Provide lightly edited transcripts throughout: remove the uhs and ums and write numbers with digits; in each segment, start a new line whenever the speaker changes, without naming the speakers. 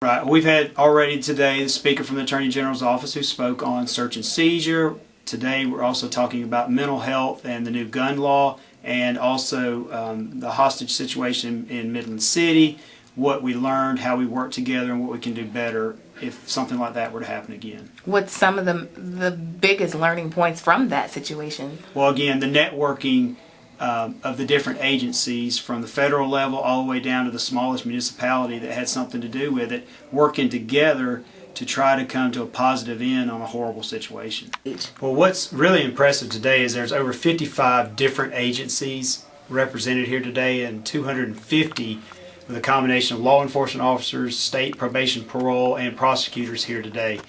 Right. We've had already today the speaker from the Attorney General's office who spoke on search and seizure. Today we're also talking about mental health and the new gun law, and also the hostage situation in Midland City, what we learned, how we work together, and what we can do better if something like that were to happen again.
What's some of the biggest learning points from that situation?
Well, again, the networking of the different agencies from the federal level all the way down to the smallest municipality that had something to do with it, working together to try to come to a positive end on a horrible situation. Well, what's really impressive today is there's over 55 different agencies represented here today, and 250 with a combination of law enforcement officers, state probation, parole, and prosecutors here today.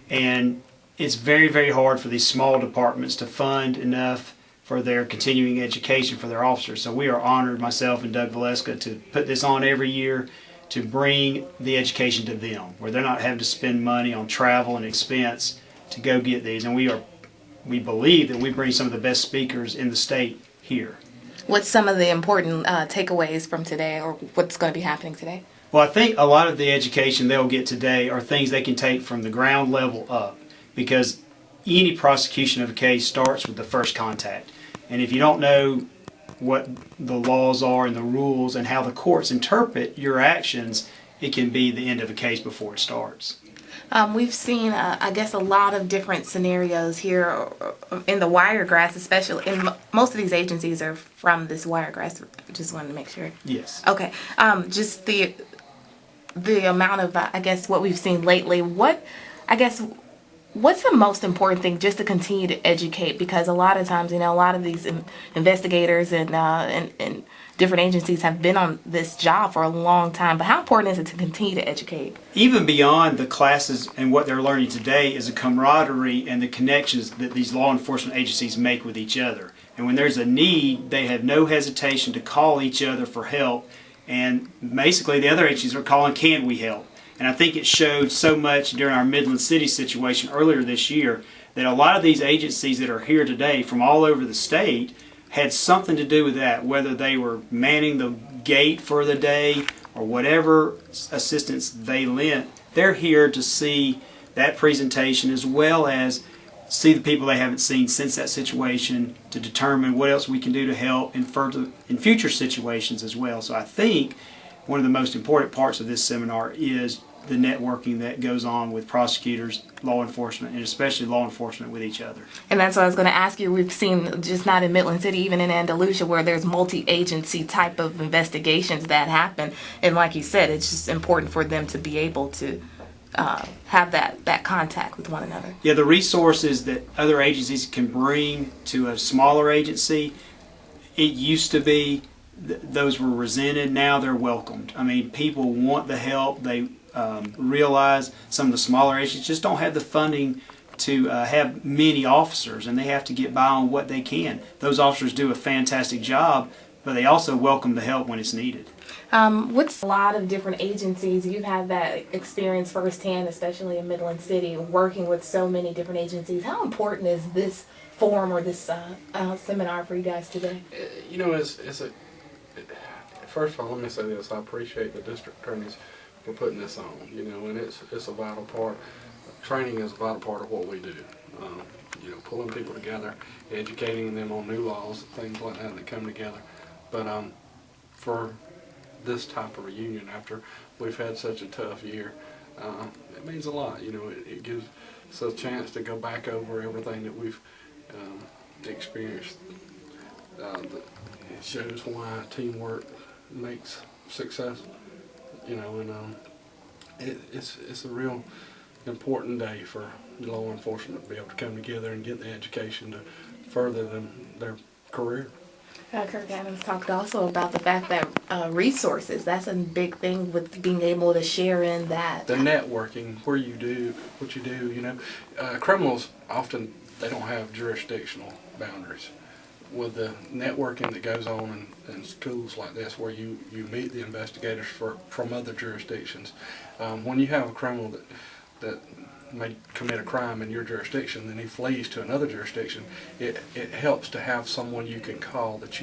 And it's very, very hard for these small departments to fund enough for their continuing education for their officers. So we are honored, myself and Doug Valeska, to put this on every year to bring the education to them, where they're not having to spend money on travel and expense to go get these. And we believe that we bring some of the best speakers in the state here.
What's some of the important takeaways from today, or what's going to be happening today?
Well, I think a lot of the education they'll get today are things they can take from the ground level up, because any prosecution of a case starts with the first contact. And if you don't know what the laws are and the rules and how the courts interpret your actions, it can be the end of a case before it starts.
We've seen, I guess, a lot of different scenarios here in the Wiregrass, especially. And most of these agencies are from this Wiregrass. Just wanted to make sure.
Yes.
Okay. Just the amount of, I guess, what we've seen lately. What's the most important thing just to continue to educate? Because a lot of times, a lot of these investigators and different agencies have been on this job for a long time. But how important is it to continue to educate?
Even beyond the classes and what they're learning today is the camaraderie and the connections that these law enforcement agencies make with each other. And when there's a need, they have no hesitation to call each other for help. And basically the other agencies are calling, can we help? And I think it showed so much during our Midland City situation earlier this year that a lot of these agencies that are here today from all over the state had something to do with that, whether they were manning the gate for the day or whatever assistance they lent. They're here to see that presentation as well as see the people they haven't seen since that situation, to determine what else we can do to help in future situations as well. So I think one of the most important parts of this seminar is the networking that goes on with prosecutors, law enforcement, and especially law enforcement with each other.
And that's what I was going to ask you. We've seen, just not in Midland City, even in Andalusia, where there's multi-agency type of investigations that happen. And like you said, it's just important for them to be able to have that contact with one another.
Yeah, the resources that other agencies can bring to a smaller agency, it used to be those were resented. Now they're welcomed. I mean, people want the help. They realize some of the smaller agencies just don't have the funding to have many officers, and they have to get by on what they can. Those officers do a fantastic job, but they also welcome the help when it's needed.
What's a lot of different agencies? You've had that experience firsthand, especially in Midland City, working with so many different agencies. How important is this forum or this seminar for you guys today?
First of all, let me say this. I appreciate the district attorneys for putting this on, and it's a vital part. Training is a vital part of what we do. Pulling people together, educating them on new laws, things like that come together. But for this type of reunion, after we've had such a tough year, it means a lot. It gives us a chance to go back over everything that we've experienced. It shows why teamwork makes success, and it's a real important day for law enforcement to be able to come together and get the education to further their career.
Kirk Adams talked also about the fact that resources, that's a big thing with being able to share in that.
The networking, where you do what you do, criminals often, they don't have jurisdictional boundaries. With the networking that goes on in schools like this, where you meet the investigators from other jurisdictions, when you have a criminal that may commit a crime in your jurisdiction, then he flees to another jurisdiction, it helps to have someone you can call that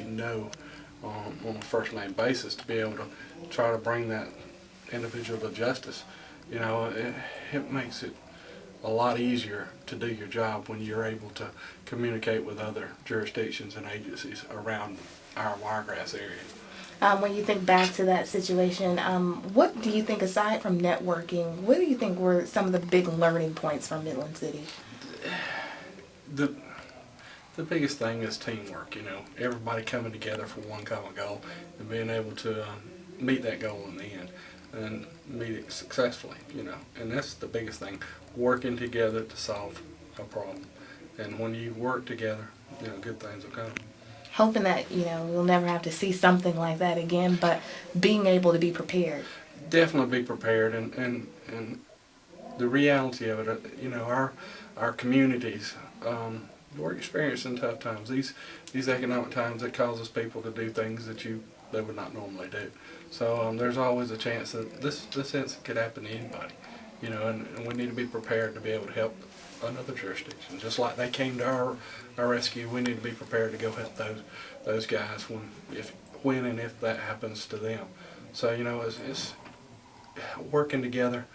on a first name basis to be able to try to bring that individual to justice. You know, it makes it a lot easier to do your job when you're able to communicate with other jurisdictions and agencies around our Wiregrass area.
When you think back to that situation, what do you think, aside from networking, what do you think were some of the big learning points from Midland City?
The biggest thing is teamwork. You know, everybody coming together for one common goal and being able to meet that goal in the end and meet it successfully. You know, and that's the biggest thing: working together to solve a problem. And when you work together, you know, good things will come.
Hoping that, you know, we'll never have to see something like that again, but being able to be prepared.
Definitely be prepared, and the reality of it, you know, our communities, we're experiencing tough times. These economic times that causes people to do things that they would not normally do. So there's always a chance that this incident could happen to anybody, you know, and we need to be prepared to be able to help another jurisdiction. Just like they came to our rescue, we need to be prepared to go help those guys when and if that happens to them. So, you know, it's working together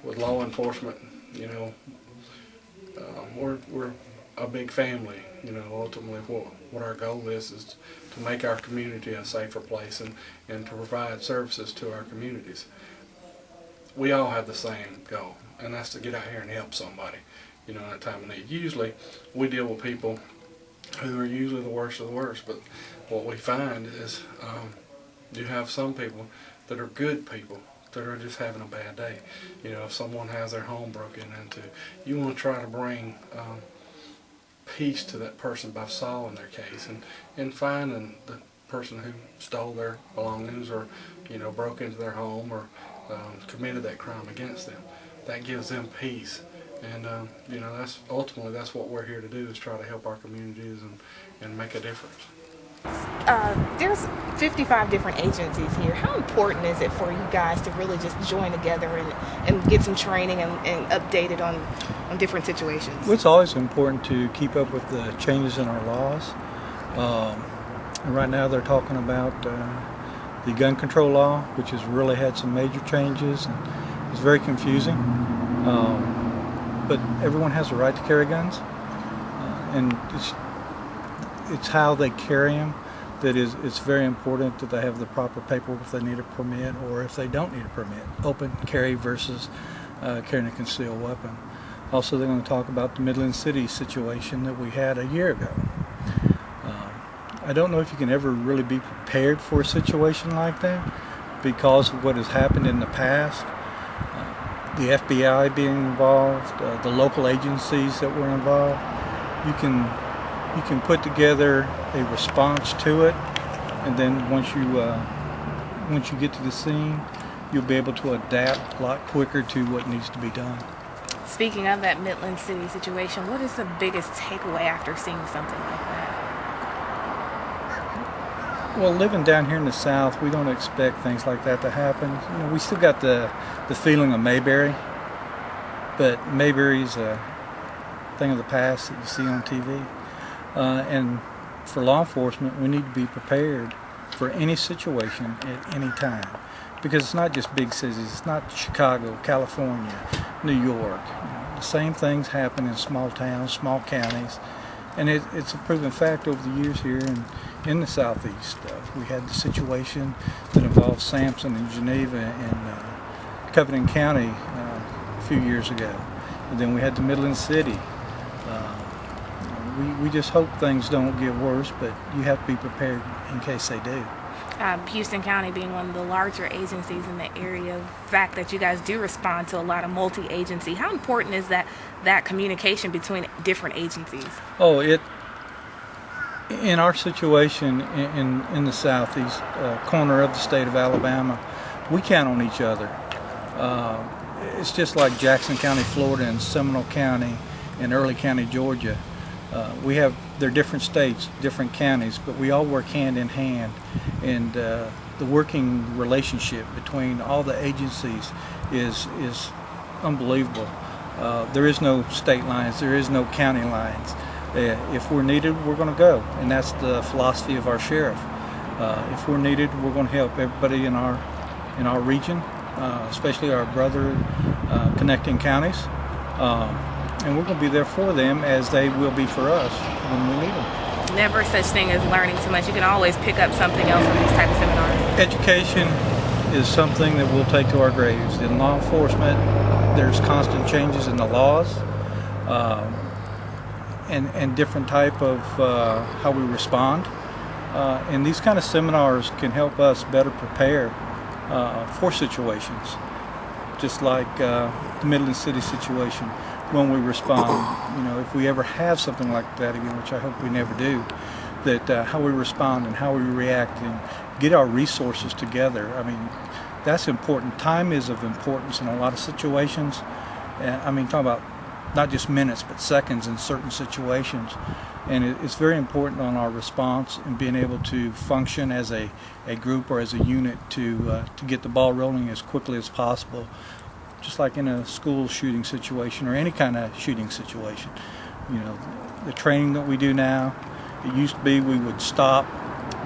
with law enforcement. You know, we're a big family. You know, ultimately what our goal is to make our community a safer place and to provide services to our communities. We all have the same goal, and that's to get out here and help somebody, you know, in a time of need. Usually we deal with people who are usually the worst of the worst, but what we find is you have some people that are good people that are just having a bad day. You know, if someone has their home broken into, you want to try to bring peace to that person by solving their case and finding the person who stole their belongings or, you know, broke into their home or committed that crime against them. That gives them peace. And, you know, that's what we're here to do, is try to help our communities and make a difference.
There's 55 different agencies here. How important is it for you guys to really just join together and get some training and updated on different situations?
Well, it's always important to keep up with the changes in our laws. And right now they're talking about the gun control law, which has really had some major changes, and it's very confusing. But everyone has a right to carry guns, and it's how they carry them that it's very important that they have the proper paperwork if they need a permit or if they don't need a permit. Open carry versus carrying a concealed weapon. Also, they're going to talk about the Midland City situation that we had a year ago. I don't know if you can ever really be prepared for a situation like that because of what has happened in the past. The FBI being involved, the local agencies that were involved. You can put together a response to it, and then once you get to the scene, you'll be able to adapt a lot quicker to what needs to be done.
Speaking of that Midland City situation, what is the biggest takeaway after seeing something like that?
Well, living down here in the South, we don't expect things like that to happen. You know, we still got the feeling of Mayberry, but Mayberry's a thing of the past that you see on TV. And for law enforcement, we need to be prepared for any situation at any time, because it's not just big cities. It's not Chicago, California, New York. You know, the same things happen in small towns, small counties, and it's a proven fact over the years here in the Southeast. We had the situation that involved Sampson and Geneva in Covington County a few years ago, and then we had the Midland City. We just hope things don't get worse, but you have to be prepared in case they do.
Houston County being one of the larger agencies in the area, the fact that you guys do respond to a lot of multi-agency, how important is that communication between different agencies?
Oh, in our situation in the southeast corner of the state of Alabama, we count on each other. It's just like Jackson County, Florida, and Seminole County and Early County, Georgia. They're different states, different counties, but we all work hand in hand, and the working relationship between all the agencies is unbelievable. There is no state lines, there is no county lines. If we're needed, we're going to go, and that's the philosophy of our sheriff. If we're needed, we're going to help everybody in our region, especially our brother connecting counties. And we're going to be there for them as they will be for us when we need them.
Never such thing as learning too much. You can always pick up something else from these type of seminars.
Education is something that we'll take to our graves. In law enforcement, there's constant changes in the laws and different type of how we respond. And these kind of seminars can help us better prepare for situations, just like the Midland City situation when we respond. You know, if we ever have something like that again, which I hope we never do, that how we respond and how we react and get our resources together. I mean, that's important. Time is of importance in a lot of situations. I mean, talking about not just minutes, but seconds in certain situations. And it's very important on our response and being able to function as a group or as a unit to get the ball rolling as quickly as possible, just like in a school shooting situation or any kind of shooting situation. You know, the training that we do now, it used to be we would stop,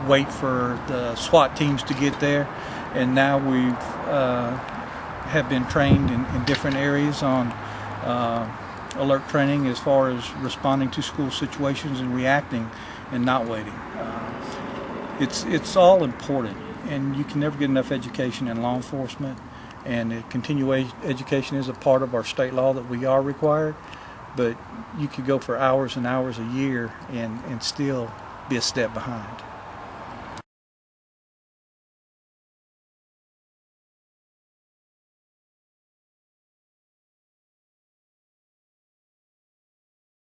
wait for the SWAT teams to get there, and now we've have been trained in different areas on alert training as far as responding to school situations and reacting and not waiting. It's all important, and you can never get enough education in law enforcement, and continuing education is a part of our state law that we are required, but you could go for hours and hours a year and still be a step behind.